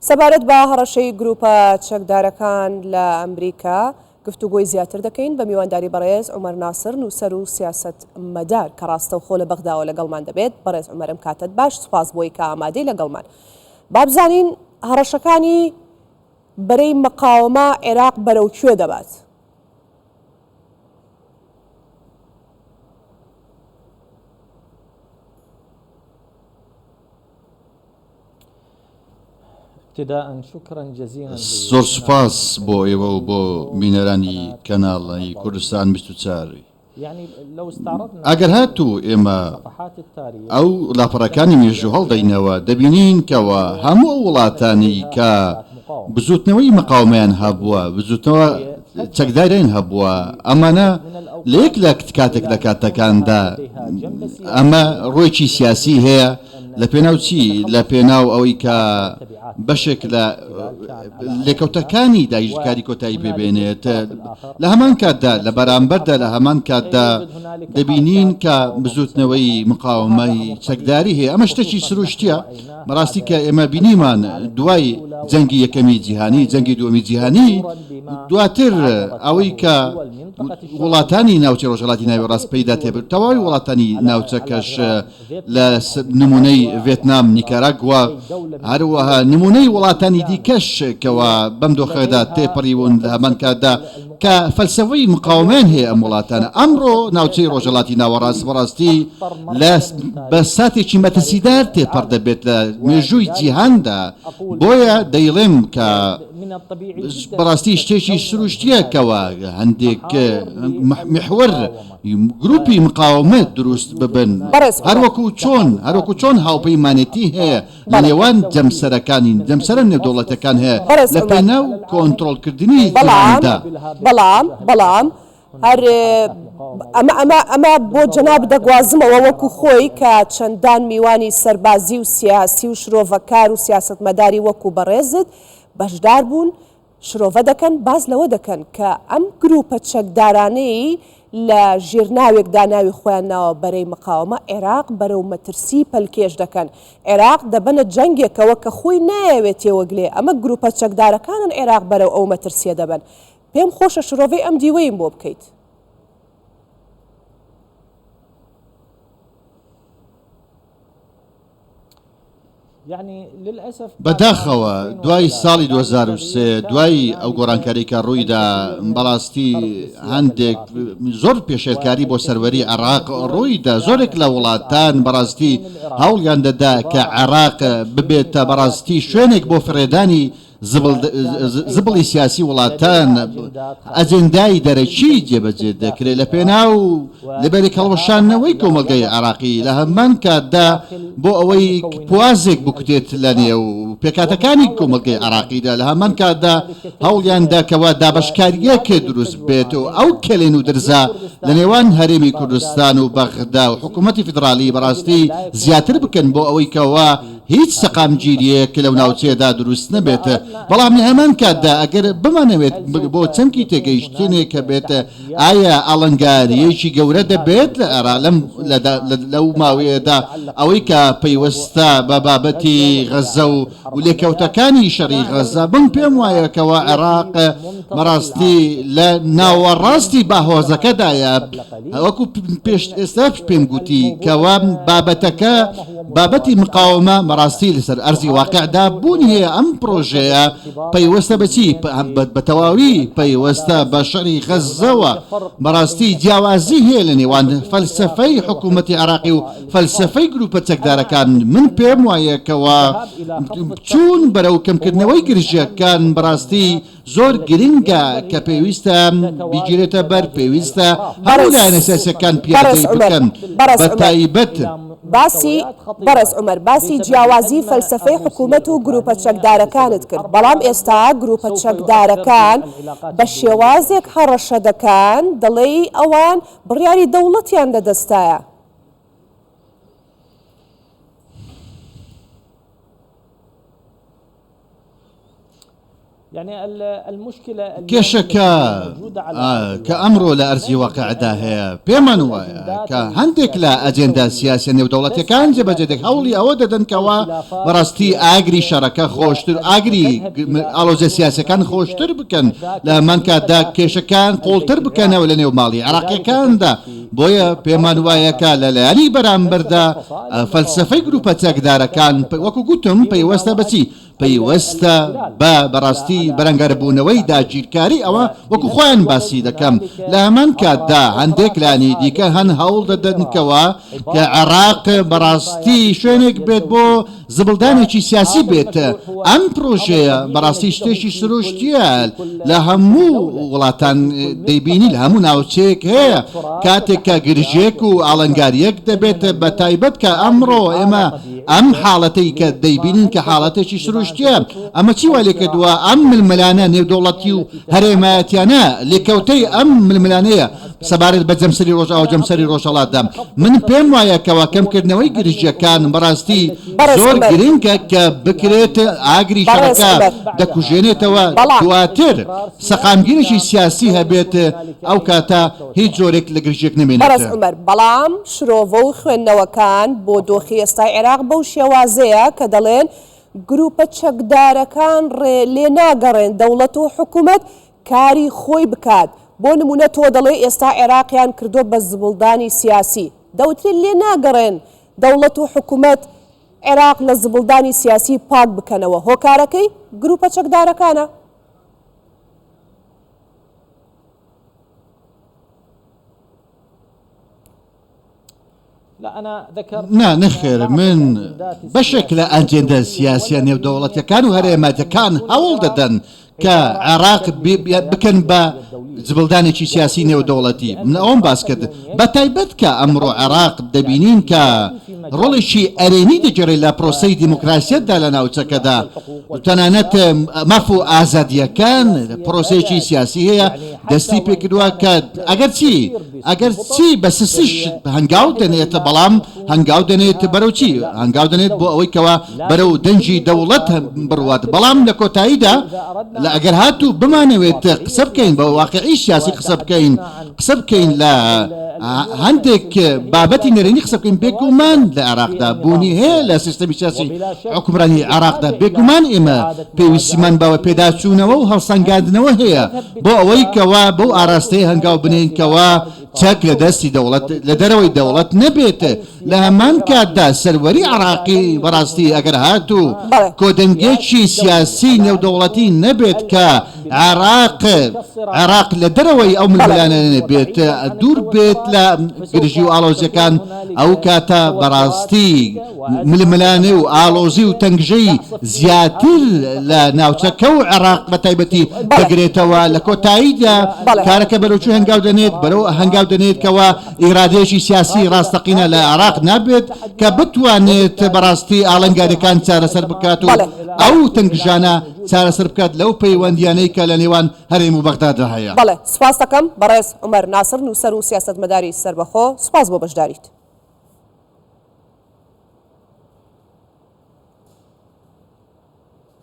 سەبارەت بە هەڕەشەی گروپە چەکدارەکان لە ئەمریکا گفتوگۆی زیاتر دەکەین بە میوانداری بەڕێز عومەر ناسر نووسەر و سیاسەت مەدار کە ڕاستەوخۆ لە بەغداوە لەگەڵمان دەبێت. بەڕێز عومەرم کاتت باش، سوپاس بۆی کە ئامادەی لەگەڵمان. با بزانین هەڕەشەکانی بەرەی مەقاومە عێراق بەرەو کوێ دەبات؟ زۆر سوپاس بۆ ئێوە و بۆ بینەرانی کەناڵی کوردستان 24. ئەگەر هاتوو ئێمە ئەو لاپەڕەکانی مێژوو هەڵدەینەوە دەبینین کەەوە هەموو وڵاتانی کە بزوتنەوەی مەقاومەیان هەبووە، بزوتنەوە چەکدارین هەبووە، ئەمانە لە یەک لە کاتێک لە کاتەکاندا ئەمە ڕۆیکی سیاسی هەیە لە پێناو چی؟ لە پێناو ئەوەی کە بەشێک لە لێکەوتەکانی داگیرکاری کۆتایی پێبێنێت. لە هەمان کاتدا لە بەرامبەردا لە هەمان کاتدا دەبینین کە بزوتنەوەی مقاومەی چەکداری هەیە. ئەمە شتێکی سروشتیە بەڕاستی کە ئێمە بینیمان دوای جەنگی یەکەمی جیهانی، جەنگی دووەمی جیهانی، دواتر ئەوەی کە وڵاتانی ناوچەی ڕۆژهەڵاتی ناوی ڕاست پەیدا تێبێت، تەواوی وڵاتانی ناوچەکەش لە نمونەی ڤێتنام، نیکاراگوا، هەروەها نمونەی وڵاتانی دیکەش کەوا بەم دۆخەدا تێپەڕیون لە هەمان کاتدا کە فەلسەفەی مقاومەیان هەیە ئەم وڵاتانە. ئەمڕۆ ناوچەی ڕۆژهەڵاتی ناوەڕاست بەڕاستی بە ساتێکی مەترسیدار تێپەڕ دەبێت لە مێژووی جیهاندا. بۆیە دەیڵێم کە بەڕاستی شتێکی سروشتیەکەوە هەندێک محور گروپی مقاومەت دروست ببن، هەروەکو چۆن هاوپەیمانێتی هەیە لە نێوان جەمسەرە نێودەوڵەتەکان هەیە لە پێناو کۆنتڕۆڵکردنی جیهاندا. بەڵام هەر ئەمە بۆ جەناب دەگوازمەوە وەکو خۆی کە چەندان میوانی سەربازی و سیاسی و شرۆڤەکار و سیاسەتمەداری وەکو بەڕێزت بەشدار بوون، شرۆڤە دەکەن، باز لەوە دەکەن کە ئەم گروپە چەکدارانەی لە ژێرناوێکدا ناوی خۆیان ناوە بەرەی مقاومە عێراق بەرەو مەترسی پەلکێش دەکەن. عێراق دەبەنە جەنگێکەوە کە خۆی نایەوێتەوە گلێ، ئەمە گروپە چەکدارەکانن عێراق بەرەو ئەو مەترسیە دەبن. پێم خۆشە شرۆڤەی ئەم دیوەیم بۆ بکەیت. بەداخەوە دوای ساڵی 2023 دوای ئەو گۆڕانکاریکە ڕوویدا بەڕاستی هەندێک زۆر پێشێرکاری بۆ سەروەری عێراق ڕوویدا. زۆرێک لە وڵاتان بەڕاستی هەوڵیان دەدا کە عێراق ببێتە بەڕاستی شوێنێک بۆ فرێدانی زبڵی سیاسی وڵاتان، ئەجندای دەرەکی جێبەجێ دەکرێت لە پێناو لەبەری هەڵوەشانەوەی کۆمەلگای عێراقی لە هەمان کاتدا بۆ ئەوەی پوازێک بکوتێت لە نێو پێکاتەکانی کۆمەلگای عێراقیدا. لە هەمان کاتدا هەوڵیان داکەوە دابەشکاریەکە دروست بێت و ئەو کەلێن و درزا لە نێوان هەرێمی کوردستان و بەغدا و حکوومەتی فیدرالی بەڕاستی زیاتر بکەن بۆ ئەوەی کەوا هیچ سەقامگیریەک لەو ناوچەیەدا دروست نەبێتە. بەڵام لە هەمان کاتدا ئەگەر بمانەوێت بۆ چەمکی تێگەیشتنێک کە بێتە ئایا ئاڵنگاریەکی گەورە دەبێت لە ئەرالەم لەو ماوەیەدا ئەوەی کە پەیوەستە بە بابەتی غەزە و لێکەوتەکانی شەڕی غەزە. بم پێم وایەکەوە عێراق بەڕاستی لە ناوەڕاستی باهۆزەکەدایە وەکو ئێستا پێم گوتی کەوا بابەتەکە بابەتی مقاومە بەڕاستی لەسەر ئەرزی واقعدا بوونی هەیە. ئەم پرۆژەیە پەیوەستە بەچی؟ بە تەواوی پەیوەستە بە شەڕی غەزەوە. بەڕاستی جیاوازی هەیە لە نێوان فەلسەفەی حکوومەتی عێراقی و فەلسەفەی گروپە چەکدارەکان. من پێم وایەکەوە چوون بەرەو کەمکردنەوەی گرژەکان بەڕاستی زۆر گرنگە کە پێویستە بیگیرێتە بەر، پێویستە هەموو لایەنە سیاسیەکان پیادەی بکەن بە تایبەت. بەڕێز عومەر باسی جیاوازی فەلسەفەی حکوومەت و گروپە چەکدارەکانت کرد، بەڵام ئێستا گروپە چەکدارەکان بە شێوازێک هەڕەشە دەکەن، دەڵێ ئەوان بڕیاری دەوڵەتیان لەدەستایە. يعني المشكلة كێشەکە کە ئەمڕۆ لە ئەرزی واقعدا هەیە پێمان وایە کە هەندێک لە ئەجێندا سیاسی نێودەوڵەتیەکان جێبەجێ دێک هەوڵی ئەوە دەدەنکەوە بەڕاستی ئاگری شەڕەکە خۆشتر ئاگری ئاڵۆزە سیاسەکان خۆشتر بکەن لە هەمان کاتدا کێشەکان قوڵتر بکەنەوە لە نێو ماڵی عێراقیەکاندا. بۆیە پێمان وایەکە لە لایەنی بەرامبەردا فەلسفەی گروپە چەکدارەکان وەکو گوتم پەیوەستە بەچی پەیوەستە بە بەڕاستی بەرەنگاربوونەوەی داگیرکاری ئەوە وەکو خۆیان باسی دەکەم. لە هەمان کاتدا هەندێک لانی دیکە هەن هەوڵ دەدەنکەوە کە عێراق بەڕاستی شوێنێک بێت بۆ زبڵدانێکی سیاسی بێت. ئەم پرۆژەیە بەڕاستی شتێکی سروشتیە لە هەموو وڵاتان دەیبینی لە هەموو ناوچەیەک هەیە کاتێک کە گرژێک و ئاڵنگاریەک دەبێت بە تایبەت کە ئەمڕۆ ئێمە ئەم حاڵەتەی کە دەیبینین کە حاڵەتێکی سروشتیە ئەمە چی وا لێکردووە ئەم ململانە نێودەوڵەتی و هەرێمایەتیانە لێکەوتەی ئەم ململانەیە سەبارەت بە جەمسەری ڕۆژ ئەو جەمسەری ڕۆژهەڵاتدا. من پێم وایەکەوە کەمکردنەوەی گرژیەکان بەڕاستی زۆر گرنگە کە بکرێت ئاگری شەڕەکە دەکوژێنێتەوە دواتر سەقامگیریشی سیاسی هەبێت ئەو کاتە هیچ جۆرێک لە گرژێک نمێنێت. بەڕێز عومەر بەڵام شرۆڤە و خوێندنەوەکان بۆ دۆخی ئێستای عێراق بەو شێوازەیە کە دەڵێن گروپە چەکدارەکان لێ ناگەڕێن دەوڵەت و حکوومەت کاری خۆی بکات. بۆ نمونە تۆ دەڵێ ئێستا عێراقیان کردو بە زبڵدانی سیاسی دەوترێت لێ ناگەڕێن دەوڵەت و حکوومەت عێراق لە زبڵدانی سیاسی پاک بکەنەوە. هۆکارەکەی گروپە چەکدارەکانە. نا نەخێر من بەشێک لە ئەجێندە سیاسیە نێودەوڵەتیەکان و هەرێمەتەکان هەوڵ دەدەن کە عێراق بکەن بە زبڵدانێکی سیاسی نێودەوڵەتی. من ئەوم باس کرد بە تایبەت کە ئەمڕۆ عێراق دەبینین کە ڕۆڵێکی ئەرێنی دەگەڕێت لە پرۆسەی دیموکراسیەتدا لە ناوچەکەدا تەنانەت مەف و ئازادیەکان پرۆسەیەکی سیاسی هەیە دەستی پێکردووە کە ئەگەر چی بە سسیش هەنگاو دەنێت بەڵام هەنگاو دەنێت بەرەو چی هەنگاو دەنێت بۆ ئەوەی کەەوە بەرەو دەنجی دەوڵەت بڕوات. بەڵام لە کۆتاییدا لە ئەگەر هاتوو بمانەوێت قسە بکەین بە واقعی سیاسی قسە بکەین لە هەندێک بابەتی نەرێنی قسە بکەین بێگومان لە عێراقدا بوونی هەیە لە سیستەمی سیاسی حکومڕانی عێراقدا بێگومان ئێمە پێویستیمان بەوە پێداچوونەوە و هەڵسەنگاندنەوە هەیە بۆ ئەوەی کەوا بەو ئاراستەی هەنگاو بنێنکەوە چەک لە دەستی دەوڵەت لە دەرەوەی دەوڵەت نەبێت. لە هەمان کاتدا سەروەری عێراقی بەڕاستی ئەگەر هاتوو کۆدەنگێکی سیاسی نێودەوڵەتی نەبێت کە عێراق لە دەرەوەی ئەو ململانە نەبێت دوور بێت لە گرژی و ئاڵۆزیەکان ئەو کاتە بەڕاستی ململانێ و ئاڵۆزی و تەنگژەی زیاتر لە ناوچەکە و عێراق بە تایبەتی دەگرێتەوە. لە کۆتاییدا کارەکە بەرەوچوو هەنگاو دەنێت بەرەو هەنگاو دەنێتکەوە ئیرادێکی سیاسی ڕاستەقینە لە عێراق نابێت کە بتوانێت بەڕاستی ئاڵنگاریەکان چارەسەر بکات و ئەو تەنگژانە چارەسەر بکات لەو پەیوەندیانەی کە لە نێوان هەرێم و بەغدادا هەیە. بەڵێ سوپاس دەکەم بەڕێز عومەر ناسر نووسەر و سیاسەتمەداری سەربەخۆ. سوپاس بۆ بەشداریت.